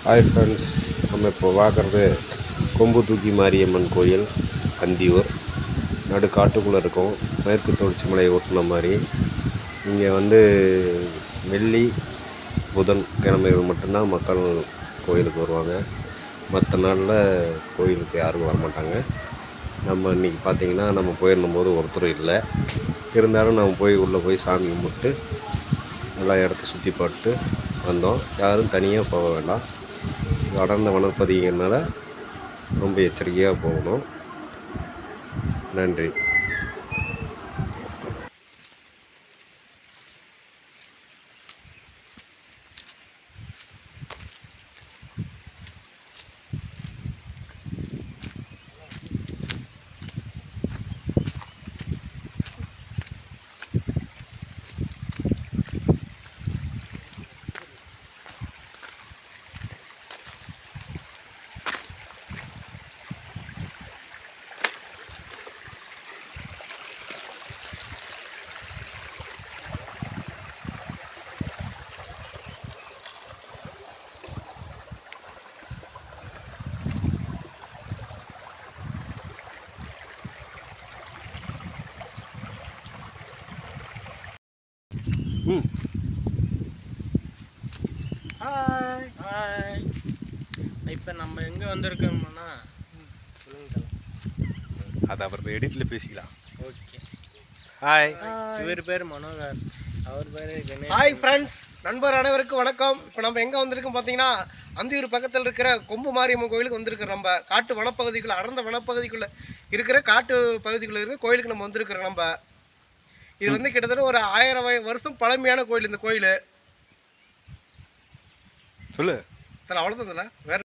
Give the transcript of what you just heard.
Hi friends, நம்ம இப்போ பார்க்குறது கொம்பு தூக்கி மாரியம்மன் கோயில் அந்தியூர். நடு காட்டுக்குள்ளே இருக்கும், மேற்கு தொடர்ச்சி மலையை ஒட்டின மாதிரி. இங்கே வந்து வெள்ளி புதன் கிழமைகள் மட்டும்தான் மக்கள் கோயிலுக்கு வருவாங்க. மற்ற நாளில் கோயிலுக்கு யாரும் வரமாட்டாங்க. நம்ம இன்றைக்கி பார்த்திங்கன்னா நம்ம போயிருந்தபோது ஒருத்தரும் இல்லை. இருந்தாலும் நம்ம போய் உள்ளே போய் சாமி கும்பிட்டு எல்லா இடத்த சுற்றி பார்த்துட்டு வந்தோம். யாரும் தனியாக போக வேண்டாம். அடர்ந்த வனப்பகுதிங்கிறதுனால ரொம்ப எச்சரிக்கையாக போகணும். நன்றி. Hi hi. இப்போ நம்ம எங்கே வந்திருக்கோம்னா சொல்லுங்க. அதை அப்புறம் எடிட்டில் பேசிக்கலாம். ஓகே. ஹாய். இவர் பேர் மனோகர், அவர் பேர் கணேஷ். ஹாய் ஃப்ரெண்ட்ஸ், நண்பர் அனைவருக்கும் வணக்கம். இப்போ நம்ம எங்கே வந்திருக்கோம் பார்த்தீங்கன்னா, அந்தியூர் பக்கத்தில் இருக்கிற கொம்பு மாரியம்மன் கோயிலுக்கு வந்திருக்கிறோம். நம்ம காட்டு வனப்பகுதிக்குள்ளே, அடர்ந்த வனப்பகுதிக்குள்ளே இருக்கிற காட்டு பகுதிக்குள்ளே இருக்கிற கோயிலுக்கு நம்ம வந்திருக்கிறோம். நம்ம இது வந்து கிட்டத்தட்ட ஒரு 1000 வருஷம் பழமையான கோயில். இந்த கோயில் சொல்லு. அவ்வளோதான் வேற